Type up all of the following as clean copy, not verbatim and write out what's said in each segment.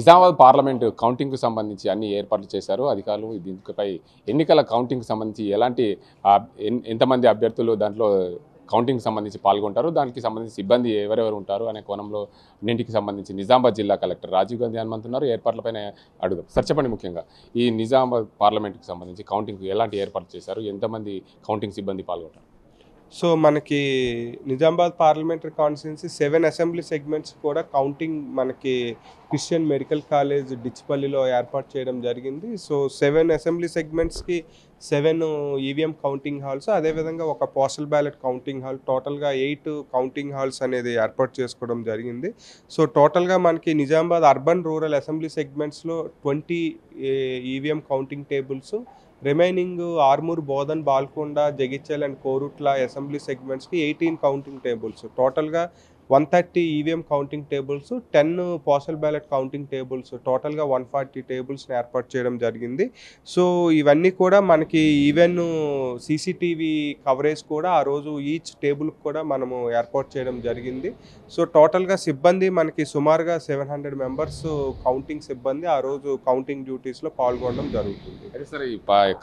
Nizamabad parliament కౌంటింగ్కు సంబంధించి అన్ని ఏర్పాట్లు చేశారు అధికారులు. దీనిపై ఎన్నికల కౌంటింగ్కి సంబంధించి ఎలాంటి ఎంతమంది అభ్యర్థులు దాంట్లో కౌంటింగ్కి సంబంధించి పాల్గొంటారు, దానికి సంబంధించి సిబ్బంది ఎవరెవరు ఉంటారు అనే కోణంలో అన్నింటికి సంబంధించి నిజామాబాద్ జిల్లా కలెక్టర్ రాజీవ్ గాంధీ హనుమంతున్నారు. ఏర్పాట్లపైన అడుగుదాం. సార్ చెప్పండి, ముఖ్యంగా ఈ నిజామాబాద్ పార్లమెంట్కి సంబంధించి కౌంటింగ్కి ఎలాంటి ఏర్పాట్లు చేశారు, ఎంతమంది కౌంటింగ్ సిబ్బంది పాల్గొంటారు? సో మనకి Nizamabad parliamentary constituency 7 assembly segments కూడా కౌంటింగ్ మనకి క్రిస్టియన్ మెడికల్ కాలేజ్ డిచ్పల్లిలో ఏర్పాటు చేయడం జరిగింది. సో 7 అసెంబ్లీ సెగ్మెంట్స్కి 7 ఈవీఎం కౌంటింగ్ హాల్స్, అదేవిధంగా ఒక పోస్టల్ బ్యాలెట్ కౌంటింగ్ హాల్, టోటల్గా 8 కౌంటింగ్ హాల్స్ అనేది ఏర్పాటు చేసుకోవడం జరిగింది. సో టోటల్గా మనకి నిజామాబాద్ అర్బన్ రూరల్ అసెంబ్లీ సెగ్మెంట్స్లో 20 EVM counting tables, remaining Armoor, Bodhan, Balkonda, Jagtial and Korutla assembly సెగ్మెంట్స్కి 18 కౌంటింగ్ టేబుల్స్, టోటల్గా 130 EVM counting tables, 10 postal ballot counting tables, టోటల్గా 140 టేబుల్స్ని ఏర్పాటు చేయడం జరిగింది. సో ఇవన్నీ కూడా మనకి ఈవెన్ సీసీటీవీ కవరేజ్ కూడా ఆ రోజు ఈచ్ టేబుల్కి కూడా మనము ఏర్పాటు చేయడం జరిగింది. సో టోటల్గా సిబ్బంది మనకి సుమారుగా 700 మెంబర్స్ కౌంటింగ్ సిబ్బంది ఆ రోజు కౌంటింగ్ డ్యూటీస్లో పాల్గొనడం జరుగుతుంది. అయితే సార్ ఈ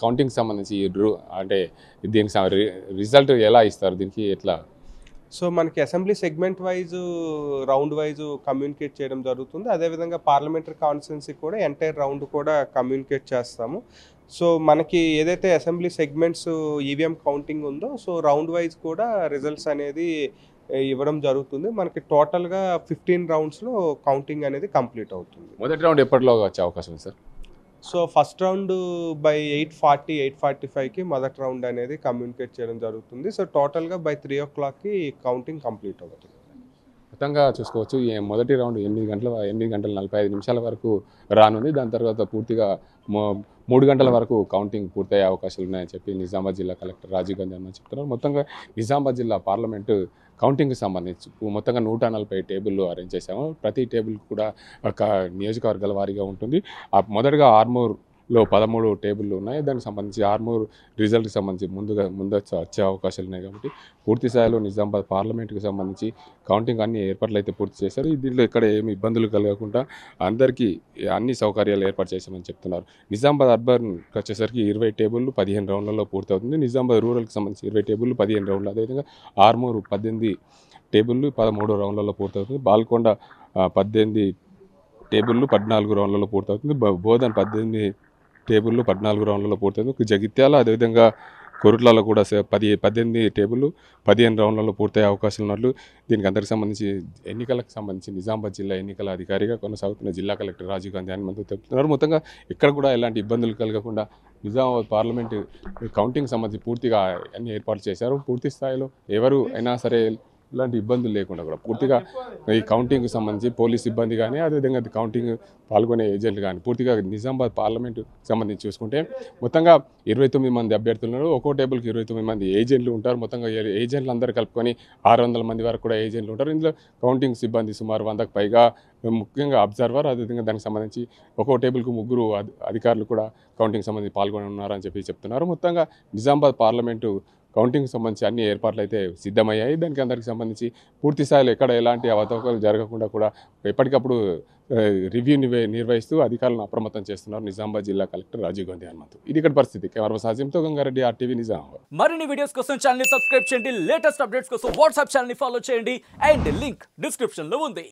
కౌంటింగ్ సంబంధించి అంటే దీనికి రిజల్ట్ ఎలా ఇస్తారు, దీనికి ఎట్లా? సో మనకి assembly segment wise, round wise communicate చేయడం జరుగుతుంది. అదేవిధంగా పార్లమెంటరీ కాన్స్టిట్యున్సీ కూడా ఎంటైర్ రౌండ్ కూడా కమ్యూనికేట్ చేస్తాము. సో మనకి ఏదైతే అసెంబ్లీ సెగ్మెంట్స్ ఈవీఎం కౌంటింగ్ ఉందో, సో రౌండ్ వైజ్ కూడా రిజల్ట్స్ అనేది ఇవ్వడం జరుగుతుంది. మనకి టోటల్గా 15 రౌండ్స్లో కౌంటింగ్ అనేది కంప్లీట్ అవుతుంది. మొదటి రౌండ్ ఎప్పటిలో వచ్చే అవకాశం ఉంది sir? So first round by 8:40, 8:45కి మొదటి రౌండ్ అనేది కమ్యూనికేట్ చేయడం జరుగుతుంది. సో టోటల్గా బై 3 o'clockకి కౌంటింగ్ కంప్లీట్ అవుతుంది. మొత్తంగా చూసుకోవచ్చు, ఈ మొదటి రౌండ్ 8:45 వరకు రానుంది. దాని తర్వాత పూర్తిగా 3 గంటల వరకు కౌంటింగ్ పూర్తయ్యే అవకాశాలు ఉన్నాయని చెప్పి నిజామాబాద్ జిల్లా కలెక్టర్ రాజీవ్ గాంధీ అని చెప్తున్నారు. మొత్తంగా నిజామాబాద్ జిల్లా పార్లమెంటు కౌంటింగ్కి సంబంధించి మొత్తంగా 140 టేబుల్లు అరేంజ్ చేశాము. ప్రతి టేబుల్ కూడా ఒక నియోజకవర్గాల వారీగా ఉంటుంది. మొదటగా ఆర్మూర్లో 13 టేబుల్లు ఉన్నాయి. దానికి సంబంధించి ఆర్మూర్ రిజల్ట్కి సంబంధించి ముందు వచ్చే అవకాశాలు ఉన్నాయి. కాబట్టి పూర్తి స్థాయిలో నిజామాబాద్ పార్లమెంట్కి సంబంధించి కౌంటింగ్ అన్ని ఏర్పాట్లు అయితే పూర్తి చేశారు. దీంట్లో ఇక్కడ ఏమి ఇబ్బందులు కలగకుండా అందరికీ అన్ని సౌకర్యాలు ఏర్పాటు చేశామని చెప్తున్నారు. నిజామాబాద్ అర్బన్కి వచ్చేసరికి 20 టేబుల్లు 15 రౌండ్లలో పూర్తవుతుంది. నిజామాబాద్ రూరల్కి సంబంధించి 20 టేబుల్లు 15 రౌండ్లు, అదేవిధంగా ఆర్మూరు 18 టేబుల్లు 13 రౌండ్లలో పూర్తవుతుంది. బాల్కొండ 18 టేబుల్లు 14 రౌండ్లలో పూర్తవుతుంది. బోధన్ 18 టేబుల్లు 14 రౌండ్లలో పూర్తవుతుంది. జగిత్యాల అదేవిధంగా కోరుట్లలో కూడా 18 టేబుల్లు 15 రౌండ్లలో పూర్తయ్యే అవకాశాలు ఉన్నట్లు దీనికి అందరికి సంబంధించి ఎన్నికలకు సంబంధించి నిజామాబాద్ జిల్లా ఎన్నికల అధికారిగా కొనసాగుతున్న జిల్లా కలెక్టర్ రాజీవ్ గాంధీ హనుమంతు చెప్తున్నారు. మొత్తంగా ఇక్కడ కూడా ఎలాంటి ఇబ్బందులు కలగకుండా నిజామాబాద్ పార్లమెంటు కౌంటింగ్ సంబంధించి పూర్తిగా అన్ని ఏర్పాట్లు చేశారు. పూర్తి స్థాయిలో ఎవరు అయినా సరే ఇలాంటి ఇబ్బందులు లేకుండా కూడా పూర్తిగా ఈ కౌంటింగ్కి సంబంధించి పోలీస్ సిబ్బంది కానీ, అదేవిధంగా కౌంటింగ్ పాల్గొనే ఏజెంట్లు కానీ పూర్తిగా నిజామాబాద్ పార్లమెంటు సంబంధించి చూసుకుంటే మొత్తంగా 29 మంది అభ్యర్థులు ఉన్నారు. ఒక్కో టేబుల్కి 29 మంది ఏజెంట్లు ఉంటారు. మొత్తంగా ఏజెంట్లు అందరూ కలుపుకొని 600 మంది వరకు కూడా ఏజెంట్లు ఉంటారు. ఇందులో కౌంటింగ్ సిబ్బంది సుమారు 100కు పైగా, ముఖ్యంగా అబ్జర్వర్, అదేవిధంగా దానికి సంబంధించి ఒక్కో టేబుల్కు 3 అధికారులు కూడా కౌంటింగ్ సంబంధించి పాల్గొని ఉన్నారని చెప్పి చెప్తున్నారు. మొత్తంగా నిజామాబాద్ పార్లమెంటు కౌంటింగ్ సంబంధించి అన్ని ఏర్పాట్లు అయితే సిద్ధమయ్యాయి. దానికి అందరికి సంబంధించి పూర్తి స్థాయిలో ఎక్కడ ఎలాంటి అవతవకలు జరగకుండా కూడా ఎప్పటికప్పుడు రివ్యూ నిర్వహిస్తూ అధికారులను అప్రమత్తం చేస్తున్నారు నిజామాబాద్ జిల్లా కలెక్టర్ రాజీవ్ గాంధీ హనుమంతు. ఇది ఇక్కడ పరిస్థితి. కెమెరా సాధ్యంతో గంగారెడ్డి, RTV నిజామాబాద్. మరిన్ని వీడియోస్ కోసం ఛానల్ ని సబ్స్క్రైబ్ చేయండి. లేటెస్ట్ అప్డేట్స్ కోసం వాట్సాప్ ఛానల్ ని ఫాలో చేయండి. అండ్ లింక్ డిస్క్రిప్షన్ లో ఉంది.